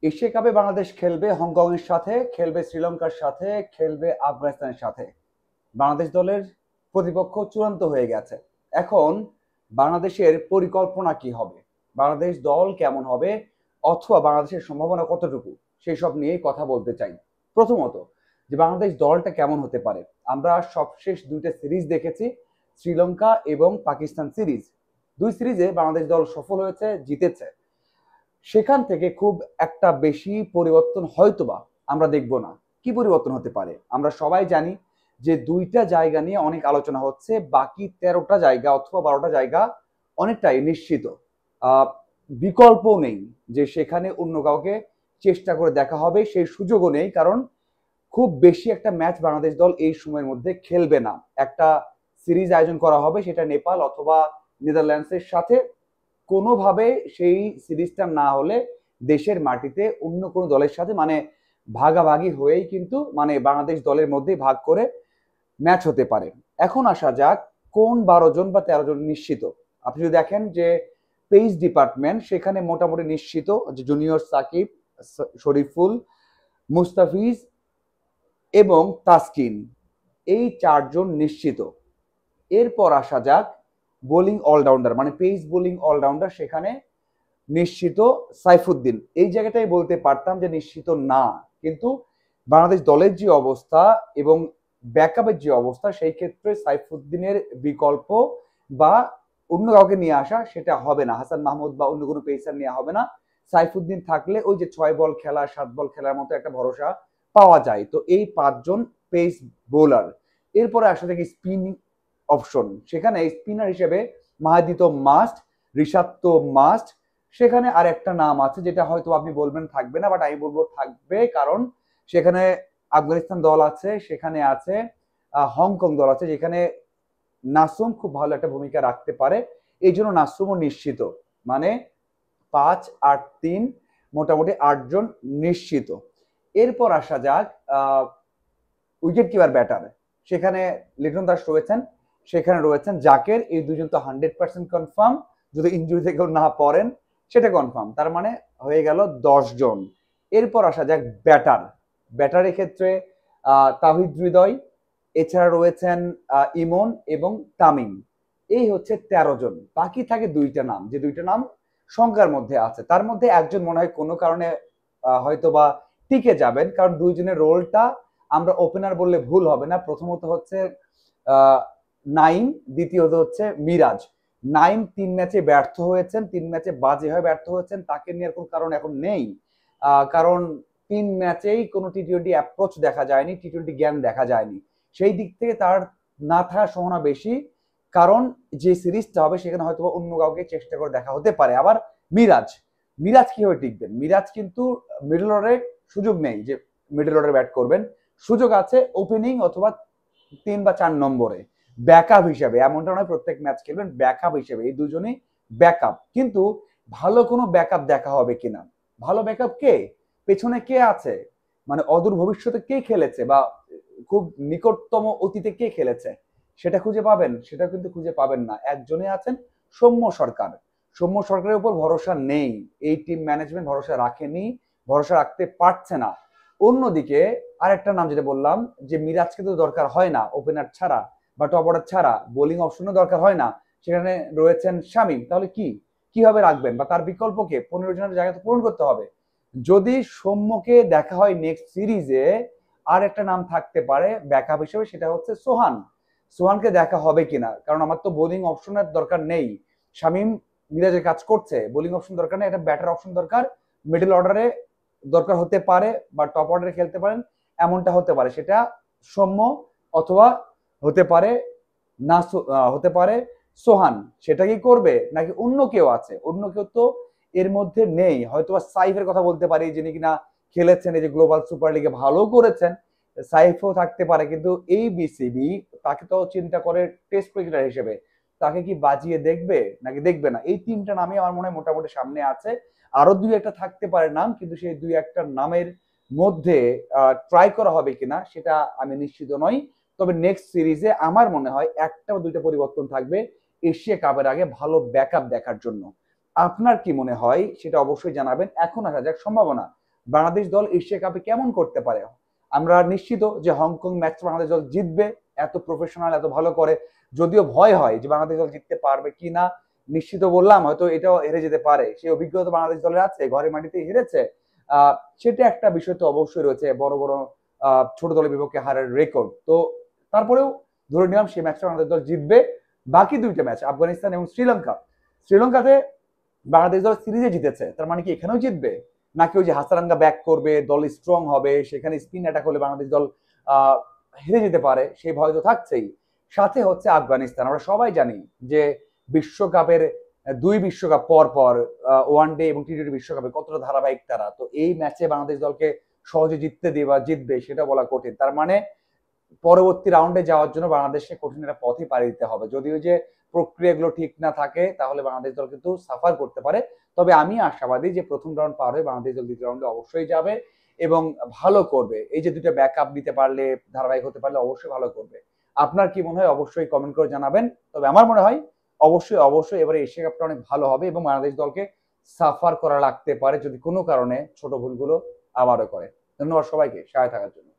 Asia কাপে বাংলাদেশ খেলবে Hong Kong এর সাথে, খেলবে শ্রীলঙ্কার সাথে, খেলবে আফগানিস্তানের সাথে। বাংলাদেশ দলের প্রতিপক্ষ চূড়ান্ত হয়ে গেছে। এখন বাংলাদেশের পরিকল্পনা কি হবে, বাংলাদেশ দল কেমন হবে, অথবা বাংলাদেশের সম্ভাবনা কতটুকু, সেই সব নিয়েই কথা বলতে চাই। প্রথমত, যে বাংলাদেশ দলটা কেমন হতে পারে। আমরা সবশেষ দুইটা সিরিজ দেখেছি, শ্রীলঙ্কা এবং পাকিস্তান সিরিজ। দুই সিরিজে বাংলাদেশ দল সফল হয়েছে, জিতেছে। সেখান থেকে খুব একটা বেশি পরিবর্তন হয়তোবা আমরা দেখব না। কি পরিবর্তন হতে পারে? আমরা সবাই জানি যে দুইটা জায়গা নিয়ে অনেক আলোচনা হচ্ছে, বাকি 13টা জায়গা অথবা 12টা জায়গা অনেকটাই নিশ্চিত। আহ বিকল্প নেই যে সেখানে অন্য কাউকে চেষ্টা করে দেখা হবে, সেই সুযোগও নেই। কারণ খুব বেশি একটা ম্যাচ বাংলাদেশ দল এই সময়ের মধ্যে খেলবে না। একটা সিরিজ আয়োজন করা হবে, সেটা নেপাল অথবা নেদারল্যান্ডসের সাথে। কোনোভাবে সেই সিরিজটা না হলে দেশের মাটিতে অন্য কোনো দলের সাথে মানে ভাগাভাগি হয়েই কিন্তু মানে বাংলাদেশ দলের মধ্যেই ভাগ করে ম্যাচ হতে পারে। এখন আসা যাক, কোন 12 জন বা 13 জন নিশ্চিত। আপনি যদি দেখেন যে পেস ডিপার্টমেন্ট, সেখানে মোটামুটি নিশ্চিত যে জুনিয়র সাকিব, শরীফুল, মুস্তাফিজ এবং তাসকিন, এই 4 জন নিশ্চিত। এরপর আসা যাক বোলিং অলরাউন্ডার, মানে পেস বোলিং অলরাউন্ডার, সেখানে নিশ্চিত সাইফুদ্দিন। এই জায়গাটাই বলতে পারতাম যে নিশ্চিত না, কিন্তু বাংলাদেশ দলের যে অবস্থা এবং ব্যাকআপের যে অবস্থা, সেই ক্ষেত্রে সাইফুদ্দিনের বিকল্প বা অন্য কাউকে নিয়ে আসা সেটা হবে না। হাসান মাহমুদ বা অন্য কোনো পেসার নেওয়া হবে না। সাইফুদ্দিন থাকলে ওই যে 6 বল খেলা 7 বল খেলার মতো একটা ভরসা পাওয়া যায়। তো এই 5 জন পেস বোলার। এরপরে আসা থেকে স্পিন অপশন, সেখানে স্পিনার হিসেবে মাহাদি তো মাস্ট, রিশাদ তো মাস্ট। সেখানে আর একটা নাম আছে যেটা হয়তো আপনি বলবেন থাকবে না, বাট আমি বলবো থাকবে। কারণ সেখানে আফগানিস্তান দল আছে, সেখানে আছে হংকং দল আছে, যেখানে নাসুম খুব ভালো একটা ভূমিকা রাখতে পারে। এই জন্য নাসুমও নিশ্চিত। মানে 5, 8, 3, মোটামুটি 8 জন নিশ্চিত। এরপর আসা যাক উইকেট কিপার ব্যাটার। সেখানে লিটন দাস রয়েছেন, সেখানে রয়েছেন জাকের। এই দুজন তো 100% কনফার্ম। যদি ইঞ্জুরি থেকেও না পড়েন সেটা কনফার্ম, তার মানে হয়ে গেল 10 জন। এরপর আসা যাক ব্যাটার। ব্যাটারের ক্ষেত্রে তাহিদ হৃদয়, এছাড়া রয়েছেন ইমন এবং তামিম। এই হচ্ছে 13 জন। বাকি থাকে দুইটা নাম, যে দুইটা নাম শঙ্কার মধ্যে আছে। তার মধ্যে একজন মনে হয় কোনো কারণে হয়তো বা টিকে যাবেন, কারণ দুইজনের রোলটা আমরা ওপেনার বললে ভুল হবে না। প্রথমত হচ্ছে নাইম, দ্বিতীয়ত হচ্ছে মিরাজ। নাইম 3 ম্যাচে ব্যর্থ হয়েছেন, 3 ম্যাচে বাজে হয়ে ব্যর্থ হয়েছেন। তাকে নেওয়ার কোনো কারণ এখন নেই, কারণ 3 ম্যাচেই কোনো টি-20 অ্যাপ্রোচ দেখা যায়নি, টি-20 জ্ঞান দেখা যায়নি। সেই দিক থেকে তার না থাকার সম্ভাবনা বেশি। কারণ যে সিরিজটা হবে সেখানে হয়তো অন্য কাউকে চেষ্টা করে দেখা হতে পারে। আবার মিরাজ, মিরাজ কিভাবে টিকবেন? মিরাজ কিন্তু মিডল অর্ডারে সুযোগ নেই যে মিডল অর্ডারে ব্যাট করবেন। সুযোগ আছে ওপেনিং অথবা 3 বা 4 নম্বরে ব্যাকআপ হিসেবে। এমনটা নয় প্রত্যেক ম্যাচ খেলবেন, ব্যাকআপ হিসেবে। এই দুজনেই ব্যাকআপ। কিন্তু ভালো কোনো ব্যাকআপ দেখা হবে কিনা, ভালো ব্যাকআপ কে, পেছনে কে আছে, মানে অদূর ভবিষ্যতে কে খেলেছে বা খুব নিকটতম অতীতে কে খেলেছে, সেটা খুঁজে পাবেন? সেটা কিন্তু খুঁজে পাবেন না। একজনে আছেন, সৌম্য সরকার। সৌম্য সরকারের উপর ভরসা নেই, এই টিম ম্যানেজমেন্ট ভরসা রাখেনি, ভরসা রাখতে পারছে না। অন্যদিকে আরেকটা নাম যেটা বললাম, যে মিরাজকে তো দরকার হয় না ওপেনার ছাড়া বা টপ অর্ডার ছাড়া, বোলিং অপশনও দরকার হয় না। সেখানে রয়েছেন শামীম। তাহলে কিভাবে রাখবেন বা তার বিকল্পকে? 15 জনের জায়গা তো পূরণ করতে হবে। যদি সৌম্যকে দেখা হয় নেক্সট সিরিজে, আর একটা নাম থাকতে পারে ব্যাকআপ হিসেবে, সেটা হচ্ছে সোহান। সোহানকে দেখা হবে কিনা, কারণ আমার তো বোলিং অপশনের দরকার নেই। শামীম মিরাজের কাজ করছে, বোলিং অপশন দরকার নেই, একটা ব্যাটার অপশন দরকার। মিডল অর্ডারে দরকার হতে পারে বা টপ অর্ডারে খেলতে পারেন, এমনটা হতে পারে। সেটা সৌম্য অথবা হতে পারে না, হতে পারে সোহান। সেটা কি করবে নাকি অন্য কেউ আছে? অন্য কেউ তো এর মধ্যে নেই। হয়তোবা সাইফের কথা বলতে পারি, যিনি কিনা খেলেছেন এই যে গ্লোবাল সুপার লিগে, ভালো করেছেন। সাইফও থাকতে পারে, কিন্তু এই বিসিবি তাকে তো চিন্তা করে টেস্ট ক্রিকেটার হিসেবে। তাকে কি বাজিয়ে দেখবে নাকি দেখবে না? এই 3টা নামই আমার মনে হয় মোটামুটি সামনে আছে। আরো 2-1টা থাকতে পারে নাম, কিন্তু সেই 2-1টা নামের মধ্যে ট্রাই করা হবে কিনা সেটা আমি নিশ্চিত নই। তবে নেক্সট সিরিজে আমার মনে হয় 1টা বা 2টা পরিবর্তন থাকবে এশিয়া কাপের আগে ভালো ব্যাকআপ দেখার জন্য। আপনার কি মনে হয় সেটা অবশ্যই জানাবেন। এখন আসা যাক সম্ভাবনা। বাংলাদেশ দল এশিয়া কাপে কেমন করতে পারে। আমরা নিশ্চিত যে হংকং ম্যাচ বাংলাদেশ দল জিতবে, এত প্রফেশনাল, এত ভালো করে। যদিও ভয় হয় যে বাংলাদেশ দল জিততে পারবে কি না, নিশ্চিত বললাম হয়তো এটাও হেরে যেতে পারে, সেই অভিজ্ঞতা বাংলাদেশ দলের আছে, ঘরের মাটিতে হেরেছে। সেটা একটা বিষয় তো অবশ্যই রয়েছে, বড় বড় ছোট দলের বিপক্ষে হারের রেকর্ড। তো তারপরেও ধরে নিলাম সেই ম্যাচটা বাংলাদেশ দল জিতবে। বাকি দুইটা ম্যাচ আফগানিস্তান এবং শ্রীলঙ্কা, শ্রীলঙ্কাতে বাংলাদেশ দল সিরিজে জিতেছে, তার মানে কি এখানেও জিতবে? নাকি ওই যে হাসারাঙ্গা ব্যাক করবে, দল স্ট্রং হবে, সেখানে স্পিন অ্যাটাক হলে বাংলাদেশ দল হেরে যেতে পারে, সেই ভয় তো থাকছেই। সাথে হচ্ছে আফগানিস্তান, আমরা সবাই জানি যে বিশ্বকাপের দুই বিশ্বকাপ পর পর ওয়ান ডে এবং টি-টোয়েন্টি বিশ্বকাপে কতটা ধারাবাহিক তারা, তো এই ম্যাচে বাংলাদেশ দলকে সহজে জিততে দিয়ে বা জিতবে সেটা বলা কঠিন। তার মানে পরবর্তী রাউন্ডে যাওয়ার জন্য বাংলাদেশকে কঠিন একটা পথই পাড়ি দিতে হবে। যদিও যে প্রক্রিয়াগুলো ঠিক না থাকে তাহলে বাংলাদেশ দল কিন্তু সাফার করতে পারে। তবে আমি আশাবাদী যে প্রথম রাউন্ড পার হয়ে বাংলাদেশ দল দ্বিতীয় রাউন্ডে অবশ্যই যাবে এবং ভালো করবে। এই যে দুটো ব্যাকআপ নিতে পারলে, ধারাবাহিক হতে পারলে অবশ্যই ভালো করবে। আপনার কি মনে হয় অবশ্যই কমেন্ট করে জানাবেন। তবে আমার মনে হয় অবশ্যই অবশ্যই এবারে এশিয়া কাপটা অনেক ভালো হবে এবং বাংলাদেশ দলকে সাফার করা লাগতে পারে যদি কোনো কারণে ছোট ভুলগুলো আবারও করে। ধন্যবাদ সবাইকে সাথে থাকার জন্য।